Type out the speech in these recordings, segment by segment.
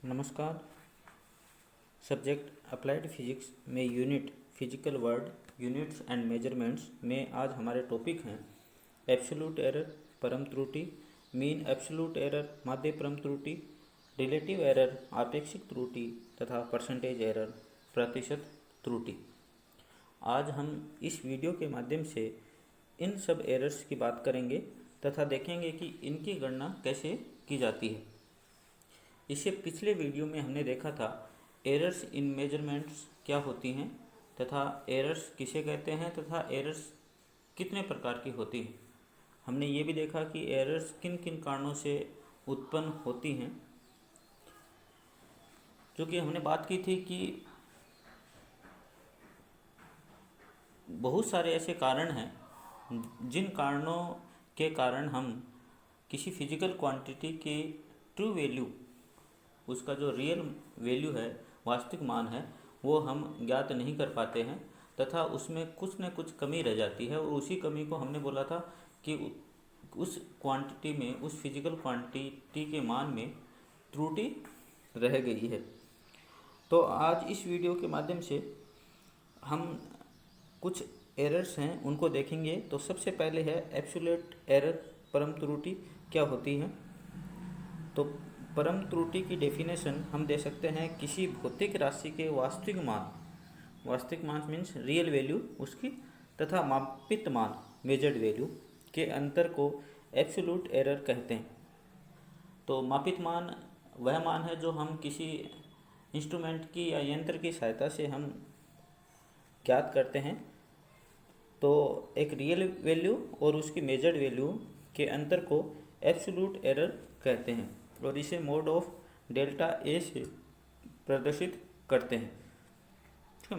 नमस्कार। Subject applied physics में unit physical word units and measurements में आज हमारे टॉपिक हैं एब्सोल्यूट एरर परम त्रुटि, मीन एब्सोल्यूट एरर माध्य परम त्रुटि, रिलेटिव एरर आपेक्षिक त्रुटि तथा परसेंटेज एरर प्रतिशत त्रुटि। आज हम इस वीडियो के माध्यम से इन सब एरर्स की बात करेंगे तथा देखेंगे कि इनकी गणना कैसे की जाती है। इससे पिछले वीडियो में हमने देखा था एरर्स इन मेजरमेंट्स क्या होती हैं तथा एरर्स किसे कहते हैं तथा एरर्स कितने प्रकार की होती हैं। हमने ये भी देखा कि एरर्स किन किन कारणों से उत्पन्न होती हैं, क्योंकि हमने बात की थी कि बहुत सारे ऐसे कारण हैं जिन कारणों के कारण हम किसी फिजिकल क्वांटिटी की ट्रू वैल्यू, उसका जो रियल वैल्यू है, वास्तविक मान है, वो हम ज्ञात नहीं कर पाते हैं तथा उसमें कुछ न कुछ कमी रह जाती है। और उसी कमी को हमने बोला था कि उस क्वांटिटी में, उस फिजिकल क्वांटिटी के मान में त्रुटि रह गई है। तो आज इस वीडियो के माध्यम से हम कुछ एरर्स हैं उनको देखेंगे। तो सबसे पहले है एब्सोल्यूट एरर परम त्रुटि क्या होती है। तो परम त्रुटि की डेफिनेशन हम दे सकते हैं किसी भौतिक राशि के वास्तविक मान मीन्स रियल वैल्यू उसकी, तथा मापित मान मेजर्ड वैल्यू के अंतर को एब्सोल्यूट एरर कहते हैं। तो मापित मान वह मान है जो हम किसी इंस्ट्रूमेंट की या यंत्र की सहायता से हम ज्ञात करते हैं। तो एक रियल वैल्यू और उसकी मेजर्ड वैल्यू के अंतर को एब्सोल्यूट एरर कहते हैं और इसे मोड ऑफ डेल्टा ए से प्रदर्शित करते हैं।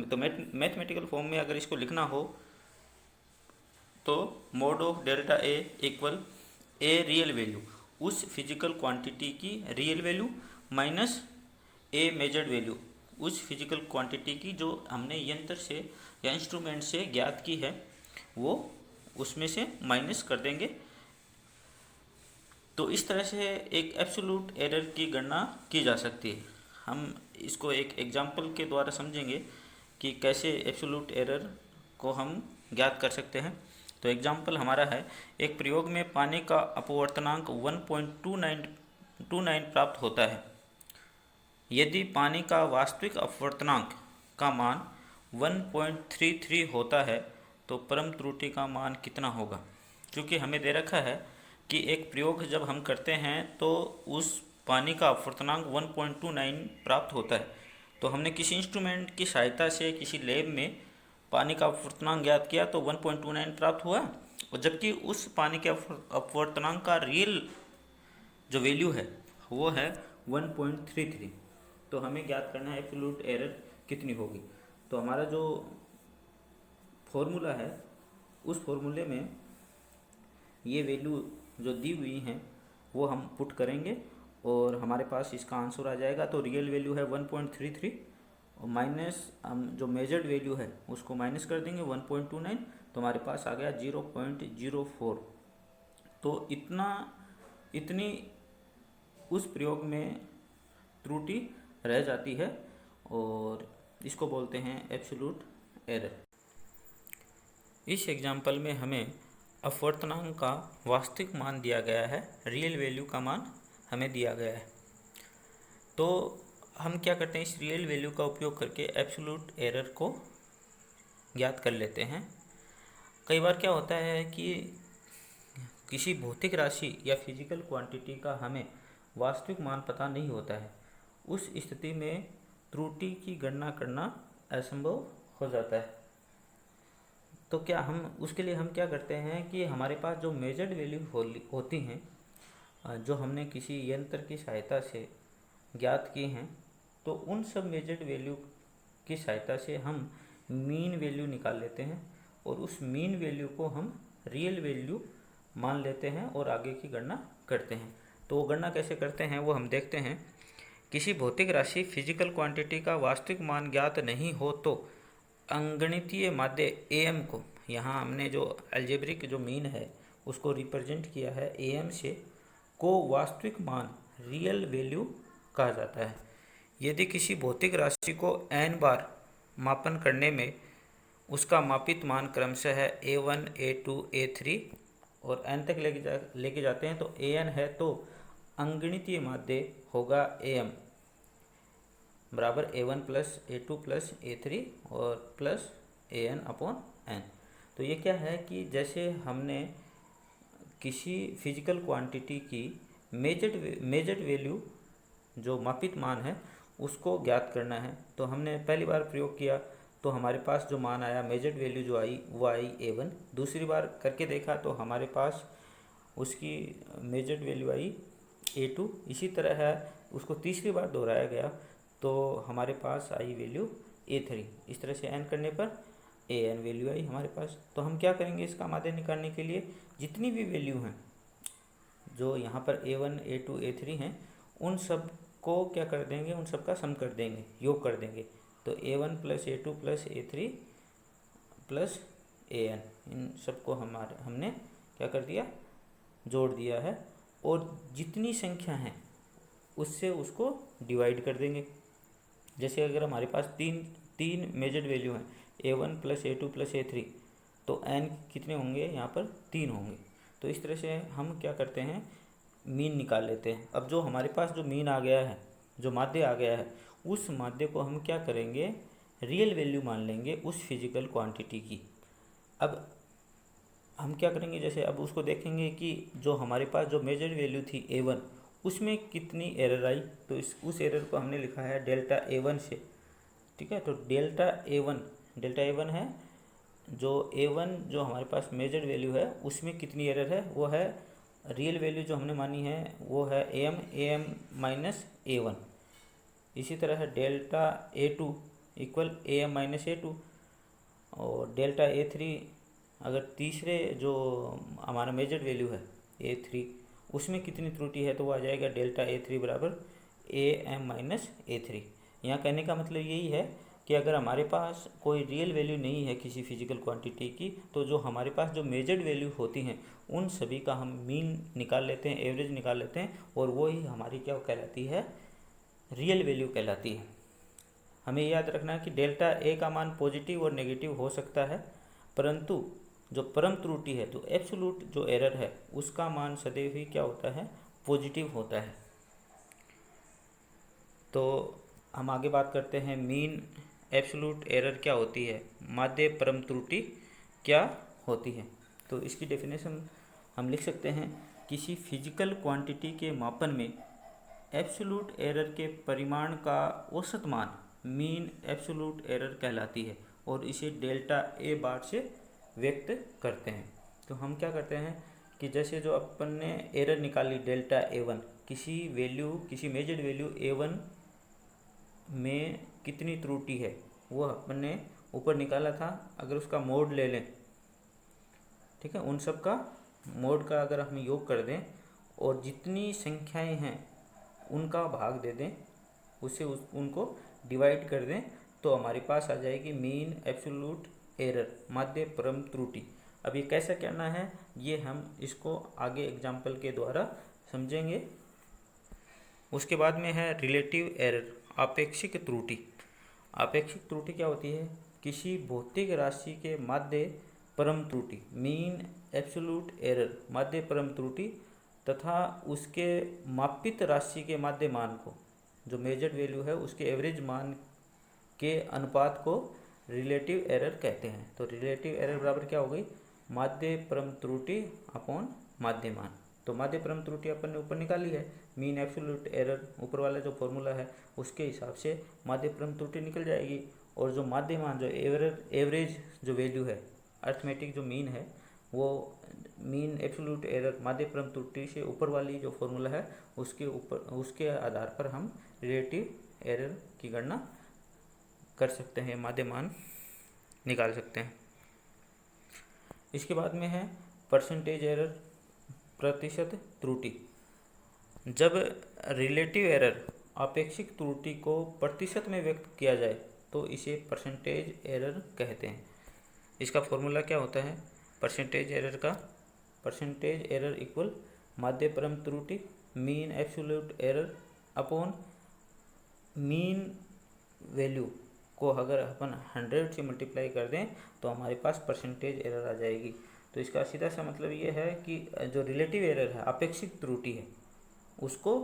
तो मैथमेटिकल फॉर्म में अगर इसको लिखना हो तो mode of delta A equal a real value, उस फिजिकल क्वांटिटी की रियल वैल्यू, माइनस ए मेजर्ड वैल्यू, उस फिजिकल क्वांटिटी की जो हमने यंत्र से या इंस्ट्रूमेंट से ज्ञात की है, वो उसमें से माइनस कर देंगे। तो इस तरह से एक एब्सोल्यूट एरर की गणना की जा सकती है। हम इसको एक एग्जाम्पल के द्वारा समझेंगे कि कैसे एब्सोल्यूट एरर को हम ज्ञात कर सकते हैं। तो एग्जाम्पल हमारा है, एक प्रयोग में पानी का अपवर्तनांक 1.29 प्राप्त होता है। यदि पानी का वास्तविक अपवर्तनांक का मान 1.33 होता है तो परम त्रुटि का मान कितना होगा। क्योंकि हमें दे रखा है कि एक प्रयोग जब हम करते हैं तो उस पानी का अपवर्तनांक 1.29 प्राप्त होता है। तो हमने किसी इंस्ट्रूमेंट की सहायता से किसी लैब में पानी का अपवर्तनांक ज्ञात किया तो 1.29 प्राप्त हुआ, और जबकि उस पानी के अपवर्तनांक का रियल जो वैल्यू है वो है 1.33। तो हमें ज्ञात करना है एब्सोल्यूट एरर कितनी होगी। तो हमारा जो फॉर्मूला है उस फॉर्मूले में ये वैल्यू जो दी हुई हैं वो हम पुट करेंगे और हमारे पास इसका आंसर आ जाएगा। तो रियल वैल्यू है 1.33 और माइनस हम जो मेजर्ड वैल्यू है उसको माइनस कर देंगे 1.29, तो हमारे पास आ गया 0.04। तो इतनी उस प्रयोग में त्रुटि रह जाती है और इसको बोलते हैं एब्सोल्यूट एरर। इस एग्जाम्पल में हमें अपवर्तनांक का वास्तविक मान दिया गया है, रियल वैल्यू का मान हमें दिया गया है। तो हम क्या करते हैं, इस रियल वैल्यू का उपयोग करके एब्सोल्यूट एरर को ज्ञात कर लेते हैं। कई बार क्या होता है कि किसी भौतिक राशि या फिजिकल क्वांटिटी का हमें वास्तविक मान पता नहीं होता है। उस स्थिति में त्रुटि की गणना करना असंभव हो जाता है। तो क्या हम उसके लिए हम क्या करते हैं कि हमारे पास जो मेजर्ड वैल्यू होती हैं, जो हमने किसी यंत्र की सहायता से ज्ञात की हैं, तो उन सब मेजर्ड वैल्यू की सहायता से हम मीन वैल्यू निकाल लेते हैं और उस मीन वैल्यू को हम रियल वैल्यू मान लेते हैं और आगे की गणना करते हैं। तो वो गणना कैसे करते हैं वो हम देखते हैं। किसी भौतिक राशि फिजिकल क्वांटिटी का वास्तविक मान ज्ञात नहीं हो तो अंगणितीय माध्य am को, यहाँ हमने जो अलजेब्रिक जो मीन है उसको रिप्रेजेंट किया है am से, को वास्तविक मान रियल वैल्यू कहा जाता है। यदि किसी भौतिक राशि को n बार मापन करने में उसका मापित मान क्रमशः है a1, a2, a3 और n तक लेके जाते हैं तो an है, तो अंगणितीय माध्य होगा am बराबर a1 plus a2 plus a3 और प्लस an अपॉन n। तो ये क्या है कि जैसे हमने किसी फिजिकल क्वांटिटी की मेजर्ड वैल्यू जो मापित मान है उसको ज्ञात करना है, तो हमने पहली बार प्रयोग किया तो हमारे पास जो मान आया, मेजर्ड वैल्यू जो आई वो आई a1। दूसरी बार करके देखा तो हमारे पास उसकी मेजर्ड वैल्यू आई a2। इसी तरह है, उसको तीसरी बार दोहराया गया तो हमारे पास आई वैल्यू a3। इस तरह से n करने पर an वैल्यू आई हमारे पास। तो हम क्या करेंगे, इसका माध्य निकालने के लिए जितनी भी वैल्यू हैं जो यहाँ पर a1, a2, a3 हैं, उन सब को क्या कर देंगे, उन सब का सम कर देंगे, योग कर देंगे। तो a1 plus a2 plus a3 plus an, इन सबको हमने क्या कर दिया, जोड़ दिया है। और जितनी संख्या है उससे उसको डिवाइड कर देंगे। जैसे अगर हमारे पास तीन मेजर्ड वैल्यू हैं a1 plus a2 plus a3, तो n कितने होंगे, यहाँ पर 3 होंगे। तो इस तरह से हम क्या करते हैं, मीन निकाल लेते हैं। अब जो हमारे पास जो मीन आ गया है, जो माध्य आ गया है, उस माध्य को हम क्या करेंगे, रियल वैल्यू मान लेंगे उस फिजिकल क्वांटिटी की। अब हम क्या करेंगे, जैसे अब उसको देखेंगे कि जो हमारे पास जो मेजर वैल्यू थी a1, उसमें कितनी एरर आई, तो उस एरर को हमने लिखा है डेल्टा a1 से। ठीक है, तो डेल्टा a1 है, जो a1 जो हमारे पास मेजर वैल्यू है उसमें कितनी एरर है, वो है रियल वैल्यू जो हमने मानी है वो है am माइनस a1। इसी तरह है delta a2 equal am minus a2, और डेल्टा a3 अगर तीसरे जो हमारा मेजर वैल्यू है a3, उसमें कितनी त्रुटि है तो वो आ जाएगा डेल्टा a3 बराबर am माइनस a3। यहाँ कहने का मतलब यही है कि अगर हमारे पास कोई रियल वैल्यू नहीं है किसी फिजिकल क्वांटिटी की, तो जो हमारे पास जो मेजर्ड वैल्यू होती हैं उन सभी का हम मीन निकाल लेते हैं, एवरेज निकाल लेते हैं, और वो ही हमारी क्या कहलाती है, रियल वैल्यू कहलाती है। हमें याद रखना है कि डेल्टा ए का मान पॉजिटिव और नेगेटिव हो सकता है, परंतु जो परम त्रुटि है, जो एब्सोल्यूट जो एरर है, उसका मान सदैव ही क्या होता है, पॉजिटिव होता है। तो हम आगे बात करते हैं, मीन एब्सोल्यूट एरर क्या होती है, माध्य परम त्रुटि क्या होती है। तो इसकी डेफिनेशन हम लिख सकते हैं, किसी फिजिकल क्वांटिटी के मापन में एब्सोल्यूट एरर के परिमाण का औसत मान मीन एब्सोल्यूट एरर कहलाती है, और इसे डेल्टा ए बार से व्यक्त करते हैं। तो हम क्या करते हैं कि जैसे जो अपन ने एरर निकाली डेल्टा a1, किसी मेजर्ड वैल्यू a1 में कितनी त्रुटि है वो अपन ने ऊपर निकाला था। अगर उसका मोड ले लें, ठीक है, उन सब का मोड का अगर हम योग कर दें और जितनी संख्याएं हैं उनका भाग दे दें, उससे उनको डिवाइड कर दें, तो हमारे पास आ जाएगी मीन एब्सोल्यूट एरर, माध्य परम त्रुटि। अब ये कैसे करना है, ये हम इसको आगे एग्जाम्पल के द्वारा समझेंगे। उसके बाद में है रिलेटिव एरर, आपेक्षिक त्रुटि। आपेक्षिक त्रुटि क्या होती है, किसी भौतिक राशि के माध्य परम त्रुटि, मीन एब्सोल्यूट एरर, माध्य परम त्रुटि, तथा उसके मापित राशि के माध्य मान को, जो मेजर्ड वैल्यू है उसके एवरेज मान के अनुपात को रिलेटिव एरर कहते हैं। तो रिलेटिव एरर बराबर क्या हो गई, माध्य परम त्रुटि अपॉन माध्य मान। तो माध्य परम त्रुटि अपन ने ऊपर निकाली है, मीन एब्सोल्यूट एरर ऊपर वाला जो फॉर्मूला है उसके हिसाब से माध्य परम त्रुटि निकल जाएगी, और जो माध्य मान जो एवरेज जो वैल्यू है, अर्थमेटिक जो मीन है, वो मीन एब्सोल्यूट एरर माध्य परम त्रुटि से ऊपर वाली जो फॉर्मूला है उसके आधार पर हम रिलेटिव एरर की गणना कर सकते हैं, माध्य मान निकाल सकते हैं। इसके बाद में है परसेंटेज एरर, प्रतिशत त्रुटि। जब रिलेटिव एरर, आपेक्षिक त्रुटि को प्रतिशत में व्यक्त किया जाए तो इसे परसेंटेज एरर कहते हैं। इसका फॉर्मूला क्या होता है परसेंटेज एरर का, परसेंटेज एरर इक्वल माध्य परम त्रुटि mean absolute error upon mean value को अगर अपन 100 से मल्टीप्लाई कर दें तो हमारे पास परसेंटेज एरर आ जाएगी। तो इसका सीधा सा मतलब ये है कि जो रिलेटिव एरर है, अपेक्षित त्रुटि है, उसको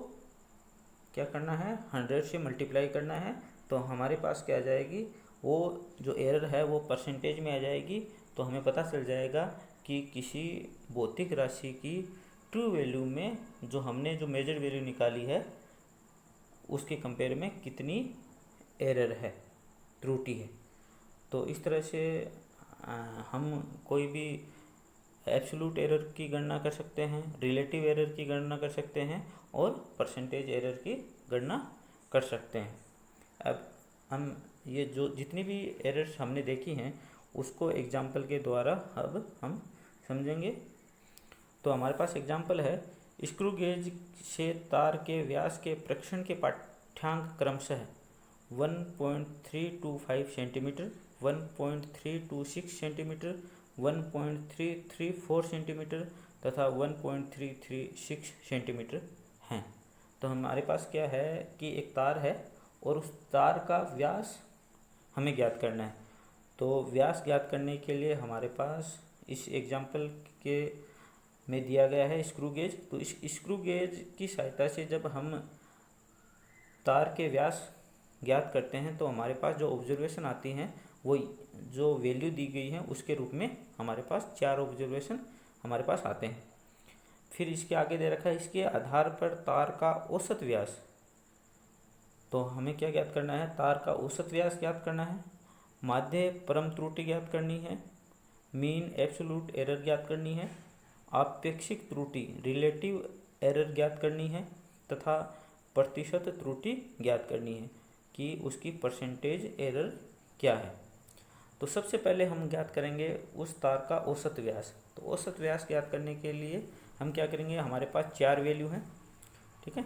क्या करना है, 100 से मल्टीप्लाई करना है। तो हमारे पास क्या आ जाएगी, वो जो एरर है वो परसेंटेज में आ जाएगी। तो हमें पता चल जाएगा कि किसी भौतिक राशि की ट्रू वैल्यू में जो हमने जो मेजर वैल्यू निकाली है उसके कंपेयर में कितनी एरर है, त्रुटि है। तो इस तरह से हम कोई भी एब्सोल्यूट एरर की गणना कर सकते हैं, रिलेटिव एरर की गणना कर सकते हैं और परसेंटेज एरर की गणना कर सकते हैं। अब हम ये जो जितनी भी एरर्स हमने देखी हैं उसको एग्जाम्पल के द्वारा अब हम समझेंगे। तो हमारे पास एग्जाम्पल है, स्क्रू गेज से तार के व्यास के प्रक्षेपण के पाठ्यांक क्रमशः 1.325 सेंटीमीटर, 1.326 सेंटीमीटर, 1.334 सेंटीमीटर तथा 1.336 सेंटीमीटर हैं। तो हमारे पास क्या है कि एक तार है और उस तार का व्यास हमें ज्ञात करना है। तो व्यास ज्ञात करने के लिए हमारे पास इस एग्जाम्पल के में दिया गया है स्क्रू गेज। तो इस स्क्रू गेज की सहायता से जब हम तार के व्यास ज्ञात करते हैं तो हमारे पास जो ऑब्जर्वेशन आती हैं वो जो वैल्यू दी गई है उसके रूप में हमारे पास 4 ऑब्जर्वेशन हमारे पास आते हैं। फिर इसके आगे दे रखा है, इसके आधार पर तार का औसत व्यास। तो हमें क्या ज्ञात करना है, तार का औसत व्यास ज्ञात करना है, माध्य परम त्रुटि ज्ञात करनी है, मीन एब्सोल्यूट एरर ज्ञात करनी है, आपेक्षिक त्रुटि रिलेटिव एरर ज्ञात करनी है तथा प्रतिशत त्रुटि ज्ञात करनी है कि उसकी परसेंटेज एरर क्या है। तो सबसे पहले हम ज्ञात करेंगे उस तार का औसत व्यास। तो औसत व्यास ज्ञात करने के लिए हम क्या करेंगे, हमारे पास 4 वैल्यू हैं, ठीक है।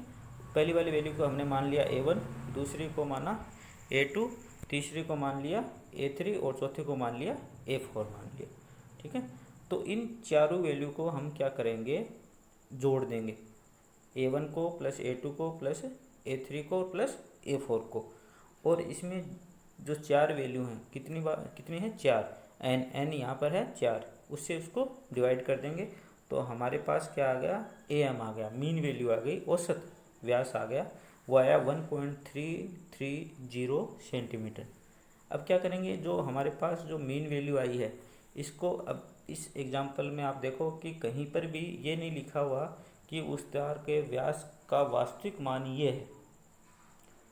पहली वाली वैल्यू को हमने मान लिया A1, दूसरी को माना A2, तीसरी को मान लिया A3 और चौथी को मान लिया A4 मान लिया, ठीक है। तो इन चारों वैल्यू को हम क्या करेंगे, जोड़ देंगे, A1 को प्लस A2 को प्लस A3 को प्लस A4 को। और इसमें जो 4 वैल्यू हैं कितनी है, 4, n यहाँ पर है 4, उससे उसको डिवाइड कर देंगे। तो हमारे पास क्या आ गया, AM आ गया, मीन वैल्यू आ गई, औसत व्यास आ गया, वो आया 1.330 सेंटीमीटर। अब क्या करेंगे, जो हमारे पास जो मीन वैल्यू आई है इसको अब इस एग्जाम्पल में आप देखो कि कहीं पर भी ये नहीं लिखा हुआ कि उस तार के व्यास का वास्तविक मान ये है,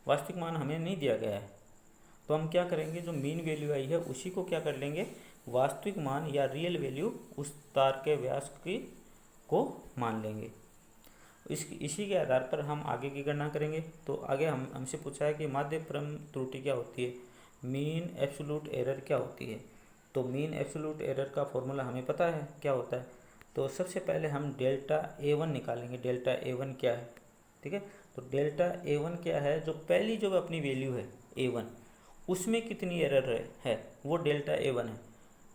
वास्तविक मान हमें नहीं दिया गया है। तो हम क्या करेंगे, जो मीन वैल्यू आई है उसी को क्या कर लेंगे, वास्तविक मान या रियल वैल्यू उस तार के व्यास की को मान लेंगे। इसी के आधार पर हम आगे की गणना करेंगे। तो आगे हमसे पूछा है कि माध्य परम त्रुटि क्या होती है, मीन एब्सोल्यूट एरर क्या होती है। तो मीन एब्सोल्यूट एरर का फॉर्मूला हमें पता है क्या होता है। तो सबसे पहले हम डेल्टा A1 निकालेंगे, डेल्टा A1 क्या है, ठीक है। तो डेल्टा A1 क्या है, जो पहली जो अपनी वैल्यू है A1 उसमें कितनी एरर है वो डेल्टा A1 है,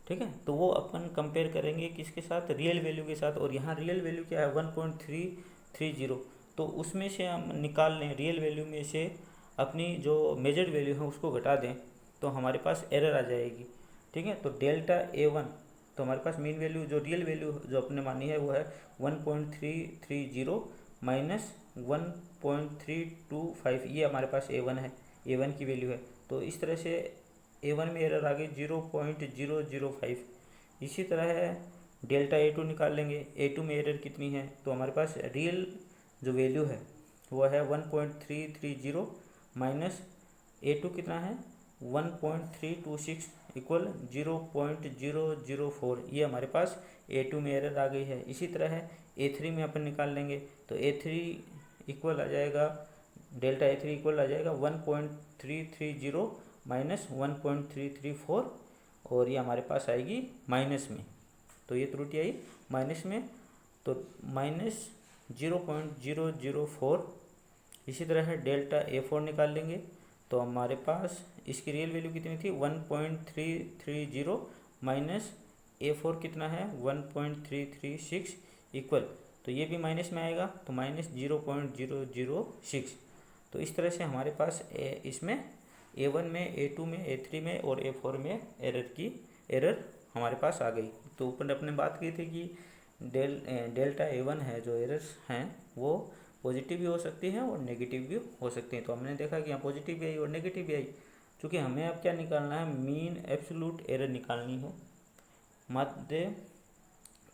ठीक है। तो वो अपन कंपेयर करेंगे किसके साथ, रियल वैल्यू के साथ। और यहाँ रियल वैल्यू क्या है, 1.330। तो उसमें से हम निकाल लें, रियल वैल्यू में से अपनी जो मेजर्ड वैल्यू है उसको घटा दें तो हमारे पास एरर आ जाएगी, ठीक है। तो डेल्टा A1, तो हमारे पास मीन वैल्यू जो रियल वैल्यू जो अपने मानी है वो है 1.330 माइनस 1.325, ये हमारे पास A1 है, A1 की वैल्यू है। तो इस तरह से A1 में एरर आ गई 0.005। इसी तरह है डेल्टा A2 निकाल लेंगे, A2 में एरर कितनी है, तो हमारे पास रियल जो वैल्यू है वो है 1.330 माइनस A2 कितना है 1.326 इक्वल 0.004, ये हमारे पास A2 में एरर आ गई है। इसी तरह है A3 में अपन निकाल लेंगे, तो A3 इक्वल आ जाएगा, डेल्टा A3 इक्वल आ जाएगा 1.330 माइनस 1.334, और ये हमारे पास आएगी माइनस में। तो ये त्रुटि आई माइनस में, तो माइनस 0.004। इसी तरह है डेल्टा A4 निकाल लेंगे, तो हमारे पास इसकी रियल वैल्यू कितनी थी 1.330 माइनस A4 कितना है 1.336 इक्वल, तो ये भी माइनस में आएगा, तो माइनस 0.006। तो इस तरह से हमारे पास इसमें A1 में, A2 में, A3 में और A4 में एरर हमारे पास आ गई। तो ऊपर अपने बात की थी कि डेल्टा A1 है, जो एरर्स हैं वो पॉजिटिव भी हो सकती हैं और नेगेटिव भी हो सकती हैं। तो हमने देखा कि यहाँ पॉजिटिव भी आई और नेगेटिव भी आई। चूँकि हमें अब क्या निकालना है, मीन एब्सोल्यूट एरर निकालनी है, माध्य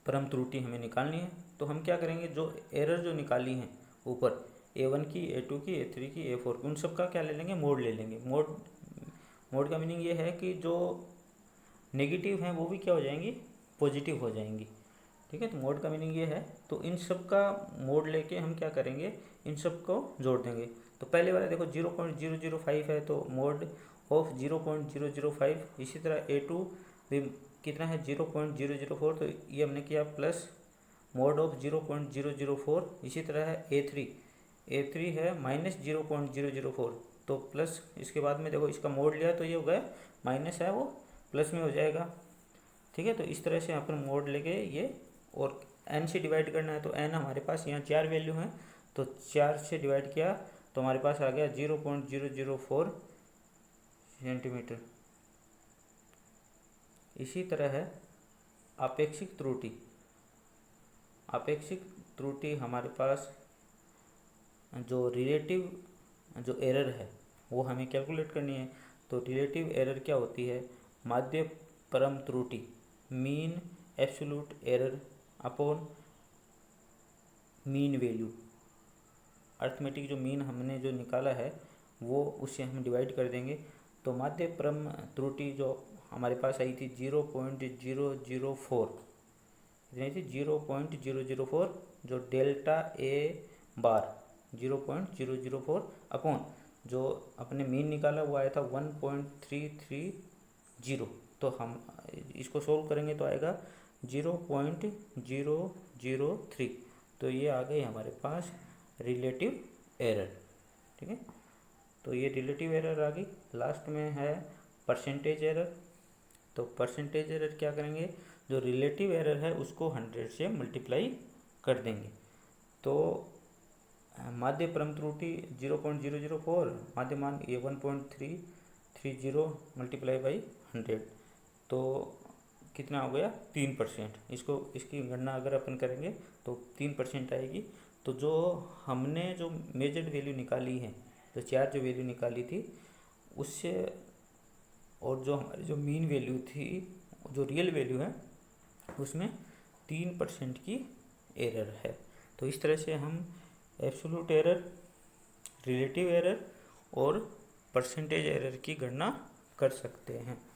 परम त्रुटि हमें निकालनी है। तो हम क्या करेंगे, जो एरर जो निकाली हैं ऊपर A1 की, A2 की, A3 की, A4 की, उन सब का क्या ले लेंगे, मोड ले लेंगे। मोड का मीनिंग ये है कि जो नेगेटिव हैं वो भी क्या हो जाएंगी, पॉजिटिव हो जाएंगी। ठीक है, तो मोड का मीनिंग ये है। तो इन सब का मोड लेके हम क्या करेंगे, इन सब को जोड़ देंगे। तो पहले वाला देखो 0.005 है, तो मोड ऑफ 0.005। इसी तरह A2 भी कितना है, 0.004, तो ये हमने किया प्लस मोड ऑफ 0.004। इसी तरह है A3 है -0.004, तो प्लस इसके बाद में देखो इसका मोड लिया तो ये हो गया माइनस है, वो प्लस में हो जाएगा। ठीक है, तो इस तरह से अपन मोड लेके ये, और n से डिवाइड करना है, तो n हमारे पास यहाँ 4 वैल्यू हैं, तो 4 से डिवाइड किया तो हमारे पास आ गया 0.004 सेंटीमीटर। इसी तरह है आपेक्षिक त्रुटि हमारे पास जो रिलेटिव जो एरर है वो हमें कैलकुलेट करनी है। तो रिलेटिव एरर क्या होती है, माध्य परम त्रुटि, mean absolute error upon mean value. Arithmetic जो मीन हमने जो निकाला है वो उससे हम डिवाइड कर देंगे। तो माध्य परम त्रुटि जो हमारे पास आई थी 0.004, कितनी थी, 0.004, जो डेल्टा A बार 0.004 अपॉन जो अपने मीन निकाला वो आया था 1.330। तो हम इसको सोल्व करेंगे तो आएगा 0.003। तो ये आ गई हमारे पास रिलेटिव एरर। ठीक है, तो ये रिलेटिव एरर आ गई। लास्ट में है परसेंटेज एरर। तो परसेंटेज एरर क्या करेंगे, जो रिलेटिव एरर है उसको 100 से मल्टीप्लाई कर देंगे। तो माध्य परम त्रुटि 0.004, माध्य मान ये 1.330 मल्टीप्लाई बाई 100, तो कितना हो गया, 3%। इसकी गणना अगर अपन करेंगे तो 3% आएगी। तो जो हमने जो मेजर्ड वैल्यू निकाली है, तो 4 जो वैल्यू निकाली थी उससे, और जो हमारी जो मीन वैल्यू थी, जो रियल वैल्यू है उसमें 3% की एरर है। तो इस तरह से हम एब्सोल्यूट एरर, रिलेटिव एरर और परसेंटेज एरर की गणना कर सकते हैं।